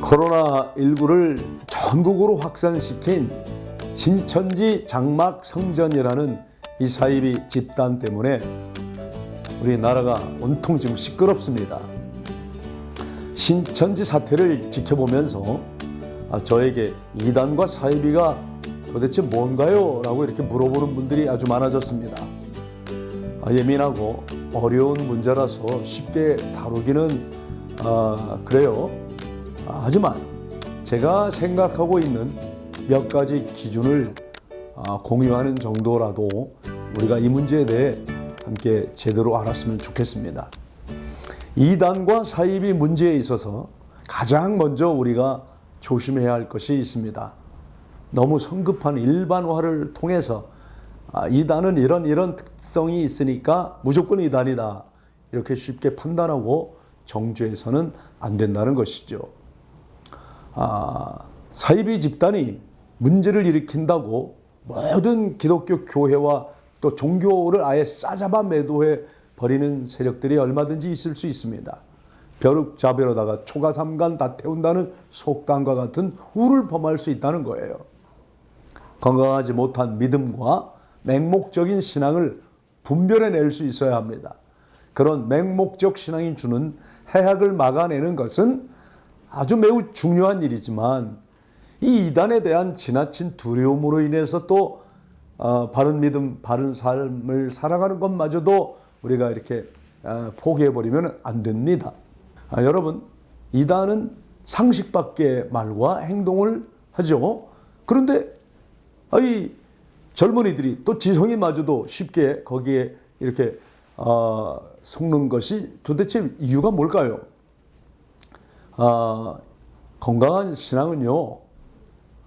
코로나19를 전국으로 확산시킨 신천지 장막 성전이라는 이 사이비 집단 때문에 우리 나라가 온통 지금 시끄럽습니다. 신천지 사태를 지켜보면서 저에게 이단과 사이비가 도대체 뭔가요? 라고 이렇게 물어보는 분들이 아주 많아졌습니다. 예민하고 어려운 문제라서 쉽게 다루기는 그래요. 하지만 제가 생각하고 있는 몇 가지 기준을 공유하는 정도라도 우리가 이 문제에 대해 함께 제대로 알았으면 좋겠습니다. 이단과 사이비 문제에 있어서 가장 먼저 우리가 조심해야 할 것이 있습니다. 너무 성급한 일반화를 통해서 이단은 이런 특성이 있으니까 무조건 이단이다, 이렇게 쉽게 판단하고 정죄해서는 안 된다는 것이죠. 사이비 집단이 문제를 일으킨다고 모든 기독교 교회와 또 종교를 아예 싸잡아 매도해 버리는 세력들이 얼마든지 있을 수 있습니다. 벼룩 잡으려다가 초가 삼간 다 태운다는 속담과 같은 우를 범할 수 있다는 거예요. 건강하지 못한 믿음과 맹목적인 신앙을 분별해낼 수 있어야 합니다. 그런 맹목적 신앙이 주는 해악을 막아내는 것은 아주 매우 중요한 일이지만 이 이단에 대한 지나친 두려움으로 인해서 또 바른 믿음, 바른 삶을 살아가는 것마저도 우리가 이렇게 포기해버리면 안 됩니다. 여러분, 이단은 상식 밖의 말과 행동을 하죠. 그런데 이 젊은이들이 또 지성인마저도 쉽게 거기에 이렇게 속는 것이 도대체 이유가 뭘까요? 건강한 신앙은요,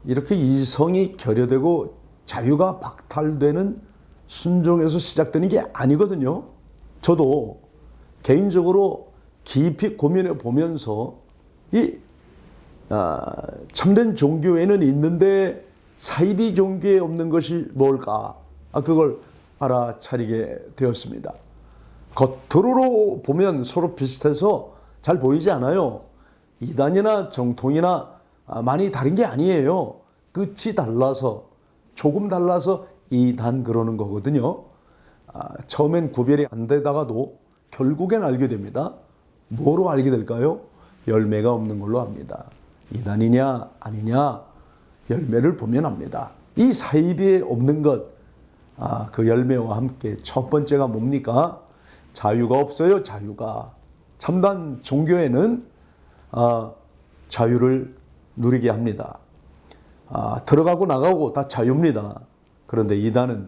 이렇게 이성이 결여되고 자유가 박탈되는 순종에서 시작되는 게 아니거든요. 저도 개인적으로 깊이 고민해 보면서 이 참된 종교에는 있는데 사이비 종교에 없는 것이 뭘까? 그걸 알아차리게 되었습니다. 겉으로 보면 서로 비슷해서 잘 보이지 않아요. 이단이나 정통이나 많이 다른 게 아니에요. 끝이 달라서, 조금 달라서 이단 그러는 거거든요. 처음엔 구별이 안 되다가도 결국엔 알게 됩니다. 뭐로 알게 될까요? 열매가 없는 걸로 압니다. 이단이냐 아니냐 열매를 보면 압니다. 이 사이비에 없는 것, 그 열매와 함께 첫 번째가 뭡니까? 자유가 없어요. 자유가. 참단 종교에는 자유를 누리게 합니다. 들어가고 나가고 다 자유입니다. 그런데 이단은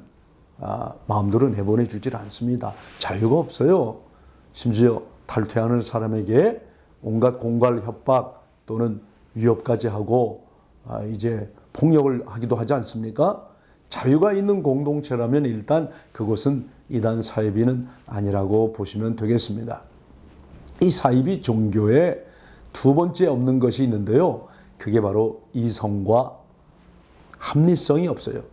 마음대로 내보내주질 않습니다. 자유가 없어요. 심지어 탈퇴하는 사람에게 온갖 공갈, 협박 또는 위협까지 하고 이제 폭력을 하기도 하지 않습니까? 자유가 있는 공동체라면 일단 그곳은 이단 사이비는 아니라고 보시면 되겠습니다. 이 사이비 종교에 두 번째 없는 것이 있는데요. 그게 바로 이성과 합리성이 없어요.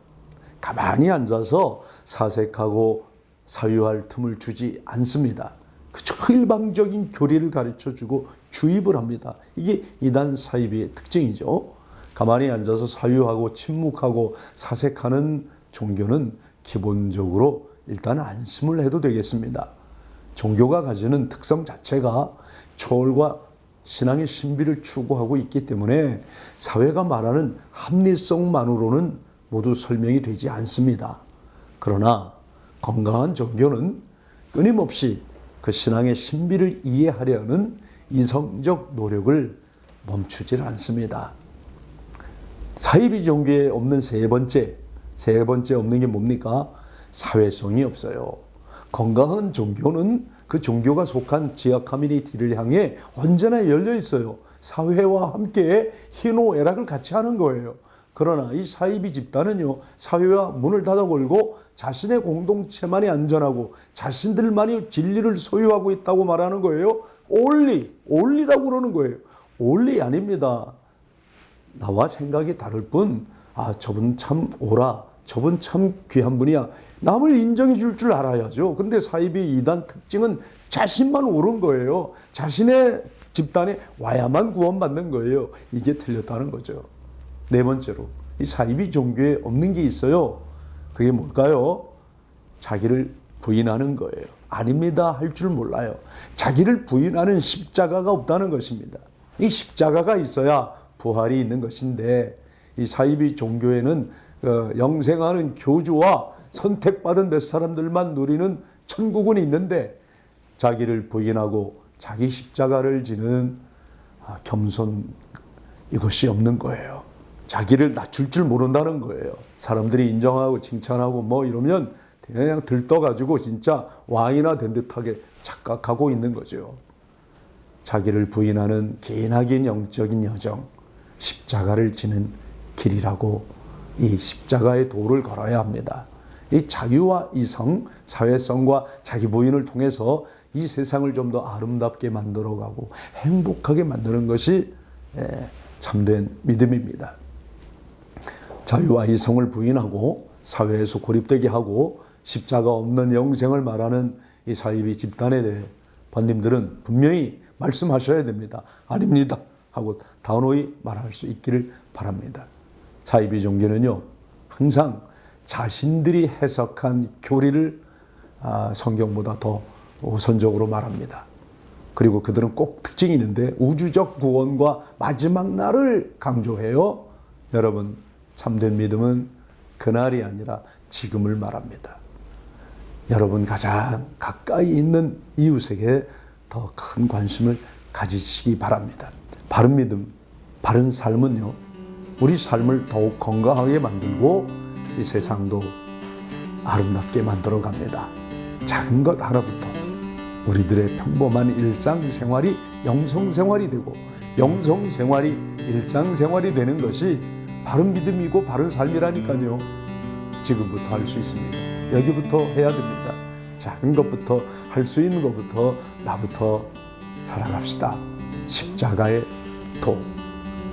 가만히 앉아서 사색하고 사유할 틈을 주지 않습니다. 그저 일방적인 교리를 가르쳐주고 주입을 합니다. 이게 이단 사이비의 특징이죠. 가만히 앉아서 사유하고 침묵하고 사색하는 종교는 기본적으로 일단 안심을 해도 되겠습니다. 종교가 가지는 특성 자체가 초월과 신앙의 신비를 추구하고 있기 때문에 사회가 말하는 합리성만으로는 모두 설명이 되지 않습니다. 그러나 건강한 종교는 끊임없이 그 신앙의 신비를 이해하려는 이성적 노력을 멈추질 않습니다. 사이비 종교에 없는 세 번째 없는 게 뭡니까? 사회성이 없어요. 건강한 종교는 그 종교가 속한 지역 커뮤니티를 향해 언제나 열려 있어요. 사회와 함께 희노애락을 같이 하는 거예요. 그러나 이 사이비 집단은요, 사회와 문을 닫아 걸고 자신의 공동체만이 안전하고 자신들만이 진리를 소유하고 있다고 말하는 거예요. 올리라고 그러는 거예요. 올리 아닙니다. 나와 생각이 다를 뿐, 저분 참 오라, 저분 참 귀한 분이야, 남을 인정해 줄 알아야죠. 근데 사이비 이단 특징은 자신만 옳은 거예요. 자신의 집단에 와야만 구원받는 거예요. 이게 틀렸다는 거죠. 네 번째로 이 사이비 종교에 없는 게 있어요. 그게 뭘까요? 자기를 부인하는 거예요. 아닙니다 할 줄 몰라요. 자기를 부인하는 십자가가 없다는 것입니다. 이 십자가가 있어야 부활이 있는 것인데 이 사이비 종교에는 영생하는 교주와 선택받은 몇 사람들만 누리는 천국은 있는데 자기를 부인하고 자기 십자가를 지는 겸손 이것이 없는 거예요. 자기를 낮출 줄 모른다는 거예요. 사람들이 인정하고 칭찬하고 뭐 이러면 그냥 들떠가지고 진짜 왕이나 된 듯하게 착각하고 있는 거죠. 자기를 부인하는 기나긴 영적인 여정, 십자가를 지는 길이라고 이 십자가의 도를 걸어야 합니다. 이 자유와 이성, 사회성과 자기 부인을 통해서 이 세상을 좀 더 아름답게 만들어가고 행복하게 만드는 것이 참된 믿음입니다. 자유와 이성을 부인하고 사회에서 고립되게 하고 십자가 없는 영생을 말하는 이 사이비 집단에 대해 번님들은 분명히 말씀하셔야 됩니다. 아닙니다 하고 단호히 말할 수 있기를 바랍니다. 사이비 종교는요 항상 자신들이 해석한 교리를 성경보다 더 우선적으로 말합니다. 그리고 그들은 꼭 특징이 있는데 우주적 구원과 마지막 날을 강조해요. 여러분 참된 믿음은 그날이 아니라 지금을 말합니다. 여러분 가장 가까이 있는 이웃에게 더 큰 관심을 가지시기 바랍니다. 바른 믿음, 바른 삶은요 우리 삶을 더욱 건강하게 만들고 이 세상도 아름답게 만들어 갑니다. 작은 것 하나부터 우리들의 평범한 일상생활이 영성생활이 되고 영성생활이 일상생활이 되는 것이 바른 믿음이고 바른 삶이라니까요. 지금부터 할 수 있습니다. 여기부터 해야 됩니다. 작은 것부터 할 수 있는 것부터 나부터 살아갑시다. 십자가의 도,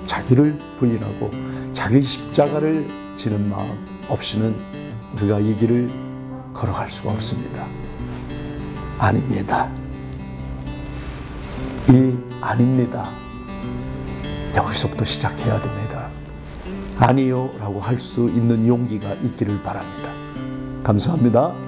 자기를 부인하고 자기 십자가를 지는 마음 없이는 우리가 이 길을 걸어갈 수가 없습니다. 아닙니다. 이 아닙니다. 여기서부터 시작해야 됩니다. 아니요 라고 할 수 있는 용기가 있기를 바랍니다. 감사합니다.